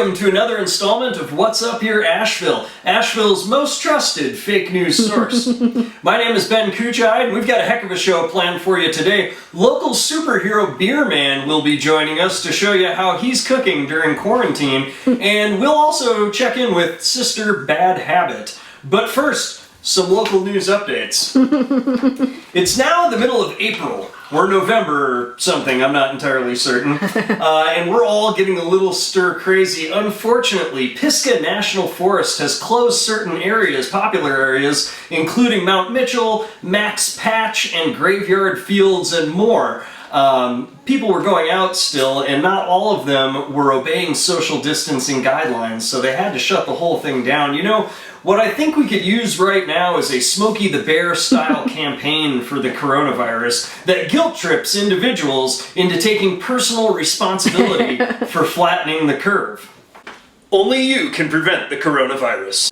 Welcome to another installment of What's Up Your Asheville, Asheville's most trusted fake news source. My name is Ben Buchi, and we've got a heck of a show planned for you today. Local superhero Beer Man will be joining us to show you how he's cooking during quarantine, and we'll also check in with Sister Bad Habit. But first, some local news updates. It's now the middle of April, or November or something, I'm not entirely certain, and we're all getting a little stir-crazy. Unfortunately, Pisgah National Forest has closed certain areas, popular areas, including Mount Mitchell, Max Patch, and Graveyard Fields, and more. People were going out still, and not all of them were obeying social distancing guidelines, so they had to shut the whole thing down. You know, what I think we could use right now is a Smokey the Bear style campaign for the coronavirus that guilt trips individuals into taking personal responsibility for flattening the curve. Only you can prevent the coronavirus.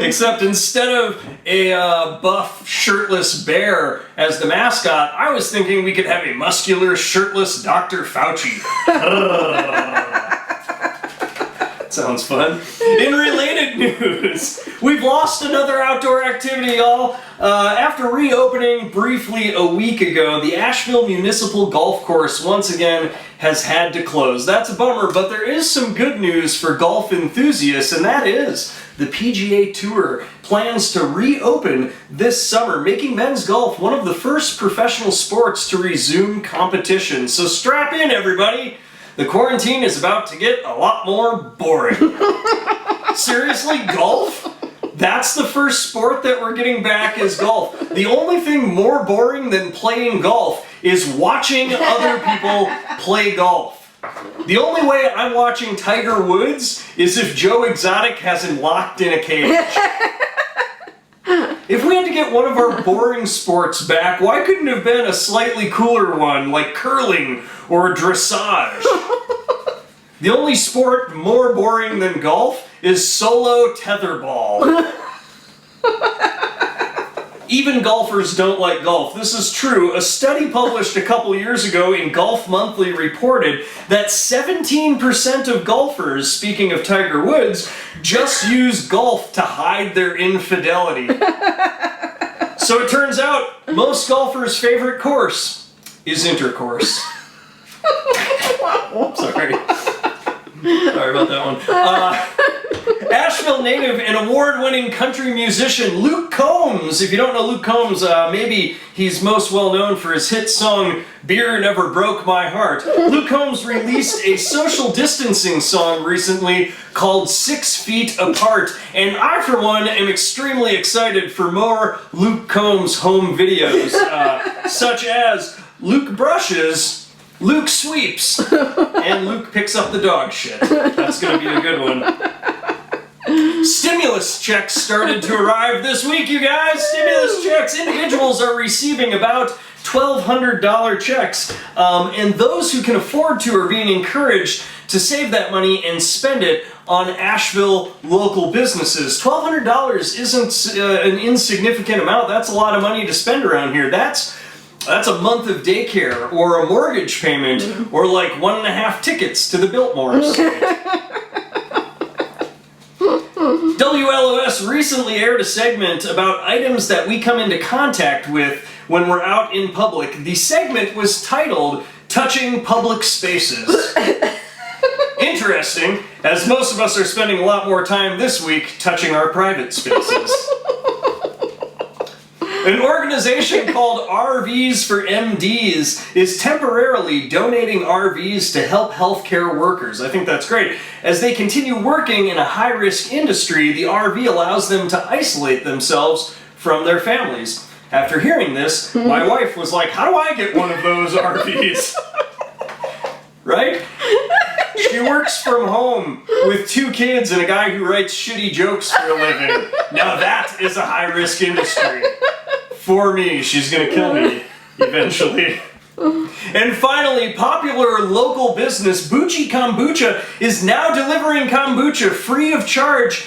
Except instead of a buff, shirtless bear as the mascot, I was thinking we could have a muscular, shirtless Dr. Fauci. Sounds fun. In related news, we've lost another outdoor activity, y'all. After reopening briefly a week ago, the Asheville Municipal Golf Course once again has had to close. That's a bummer, but there is some good news for golf enthusiasts, and that is the PGA Tour plans to reopen this summer, making men's golf one of the first professional sports to resume competition. So strap in, everybody! The quarantine is about to get a lot more boring. Seriously, golf? That's the first sport that we're getting back is golf. The only thing more boring than playing golf is watching other people play golf. The only way I'm watching Tiger Woods is if Joe Exotic has him locked in a cage. If we had to get one of our boring sports back, why couldn't it have been a slightly cooler one, like curling or dressage? The only sport more boring than golf is solo tetherball. Even golfers don't like golf. This is true. A study published a couple years ago in Golf Monthly reported that 17% of golfers, speaking of Tiger Woods, just use golf to hide their infidelity. So it turns out most golfers' favorite course is intercourse. Sorry. Sorry about that one. Asheville native and award-winning country musician Luke Combs. If you don't know Luke Combs, maybe he's most well known for his hit song, Beer Never Broke My Heart. Luke Combs released a social distancing song recently called 6 Feet Apart, and I, for one, am extremely excited for more Luke Combs home videos, such as Luke brushes, Luke sweeps, and Luke picks up the dog shit. That's gonna be a good one. Stimulus checks started to arrive this week, you guys! Stimulus checks! Individuals are receiving about $1,200 checks, and those who can afford to are being encouraged to save that money and spend it on Asheville local businesses. $1,200 isn't an insignificant amount. That's a lot of money to spend around here. That's a month of daycare, or a mortgage payment, or like 1.5 tickets to the Biltmore site. WLOS recently aired a segment about items that we come into contact with when we're out in public. The segment was titled, Touching Public Spaces. Interesting, as most of us are spending a lot more time this week touching our private spaces. An organization called RVs for MDs is temporarily donating RVs to help healthcare workers. I think that's great. As they continue working in a high-risk industry, the RV allows them to isolate themselves from their families. After hearing this, my wife was like, how do I get one of those RVs? Right? She works from home with 2 kids and a guy who writes shitty jokes for a living. Now that is a high-risk industry. For me, she's gonna kill me eventually. And finally, popular local business Buchi Kombucha is now delivering kombucha free of charge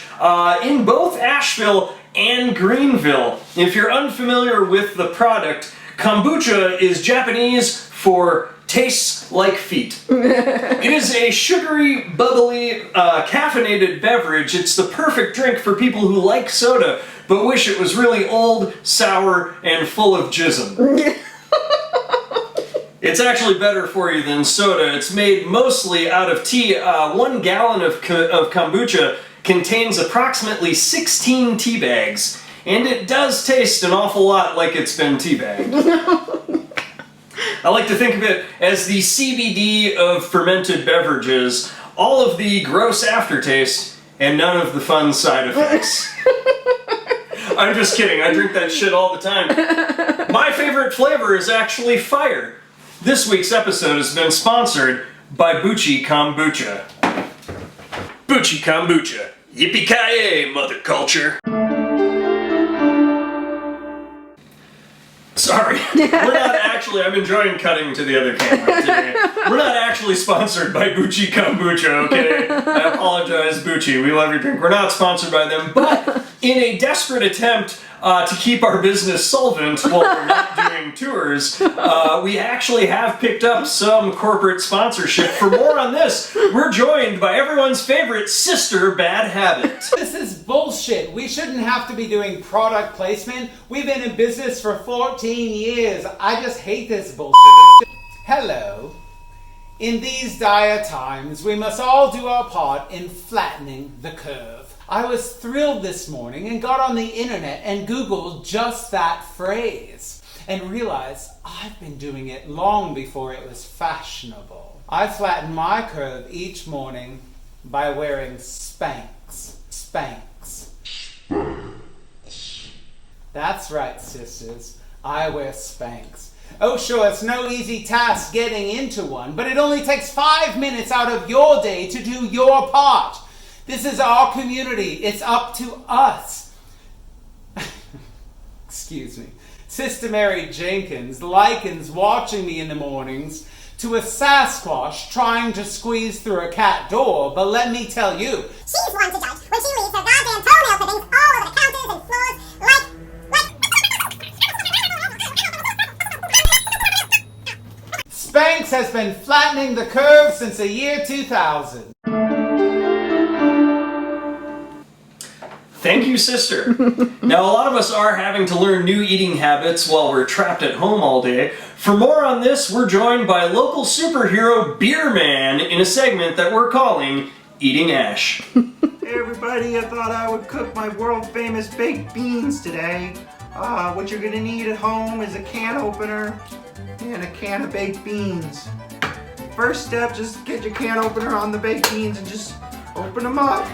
in both Asheville and Greenville. If you're unfamiliar with the product, kombucha is Japanese for tastes like feet. It is a sugary, bubbly, caffeinated beverage. It's the perfect drink for people who like soda, but wish it was really old, sour, and full of jism. It's actually better for you than soda. It's made mostly out of tea. 1 gallon of kombucha contains approximately 16 tea bags, and it does taste an awful lot like it's been teabagged. I like to think of it as the CBD of fermented beverages, all of the gross aftertaste and none of the fun side effects. I'm just kidding, I drink that shit all the time. My favorite flavor is actually fire. This week's episode has been sponsored by Buchi Kombucha. Buchi Kombucha. Yippee-ki-yay, mother culture. Sorry, we're not actually, I'm enjoying cutting to the other camera today. We're not actually sponsored by Buchi Kombucha, okay? I apologize, Buchi, we love your drink. We're not sponsored by them, but in a desperate attempt to keep our business solvent while we're not doing tours, we actually have picked up some corporate sponsorship. For more on this, we're joined by everyone's favorite sister bad habit. This is bullshit. We shouldn't have to be doing product placement. We've been in business for 14 years. I just hate this bullshit. Hello. In these dire times, we must all do our part in flattening the curve. I was thrilled this morning and got on the internet and Googled just that phrase and realized I've been doing it long before it was fashionable. I flatten my curve each morning by wearing Spanx. Spanx. That's right, sisters. I wear Spanx. Oh sure, it's no easy task getting into one, but it only takes 5 minutes out of your day to do your part. This is our community. It's up to us. Excuse me. Sister Mary Jenkins likens watching me in the mornings to a Sasquatch trying to squeeze through a cat door, but let me tell you, she's one to judge when she leaves her goddamn toenail clippings all over the counters and floors like... Spanx has been flattening the curve since the year 2000. Thank you, sister. Now, a lot of us are having to learn new eating habits while we're trapped at home all day. For more on this, we're joined by local superhero Beer Man in a segment that we're calling Eating Ash. Hey everybody, I thought I would cook my world-famous baked beans today. What you're gonna need at home is a can opener and a can of baked beans. First step, just get your can opener on the baked beans and just open them up.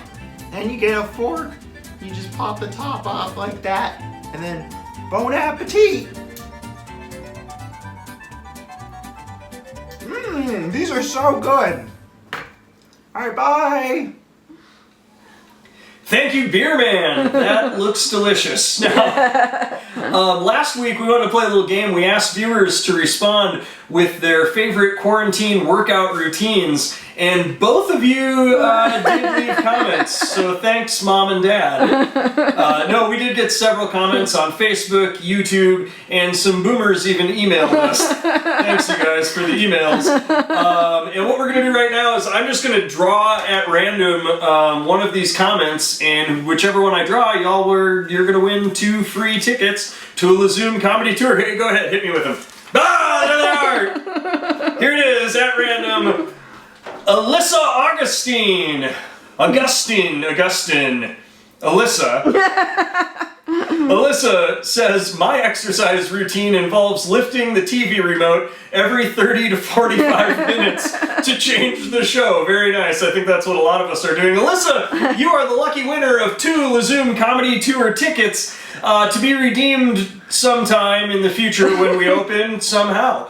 And you get a fork. You just pop the top off like that, and then bon appetit! These are so good! Alright, bye! Thank you, Beer Man! That looks delicious. Now, last week we wanted to play a little game. We asked viewers to respond with their favorite quarantine workout routines, and both of you did leave comments, so thanks, Mom and Dad. No, we did get several comments on Facebook, YouTube, and some boomers even emailed us. Thanks, you guys, for the emails. And what we're going to do right now is I'm just going to draw at random one of these comments, and whichever one I draw, you're going to win 2 free tickets to a Lazoom comedy tour. Hey, go ahead, hit me with them. Ah, there they are! Here it is, at random. Alyssa Augustine. Alyssa says, my exercise routine involves lifting the TV remote every 30 to 45 minutes to change the show. Very nice. I think that's what a lot of us are doing. Alyssa, you are the lucky winner of 2 Lazoom comedy tour tickets to be redeemed sometime in the future when we open, somehow.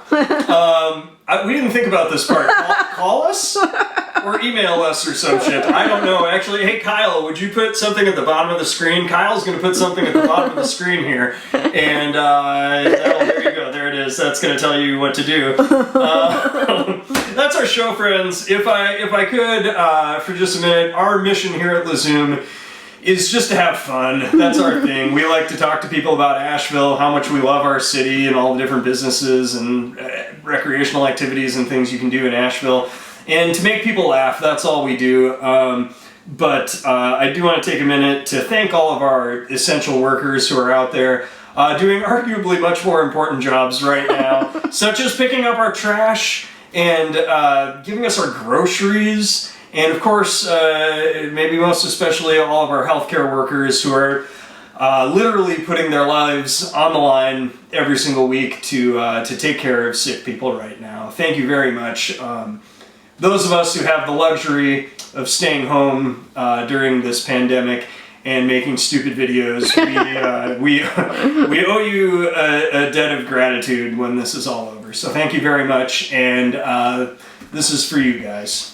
We didn't think about this part. Call us? Or email us or some shit. I don't know. Actually, hey Kyle, would you put something at the bottom of the screen? Kyle's going to put something at the bottom of the screen here. And there you go. There it is. That's going to tell you what to do. That's our show, friends. If I could, for just a minute, our mission here at Lazoom is just to have fun. That's our thing. We like to talk to people about Asheville, how much we love our city and all the different businesses and recreational activities and things you can do in Asheville. And to make people laugh, that's all we do. But I do want to take a minute to thank all of our essential workers who are out there doing arguably much more important jobs right now, such as picking up our trash and giving us our groceries. And of course, maybe most especially all of our healthcare workers who are literally putting their lives on the line every single week to take care of sick people right now. Thank you very much. Those of us who have the luxury of staying home during this pandemic and making stupid videos, we owe you a debt of gratitude when this is all over. So thank you very much, and this is for you guys.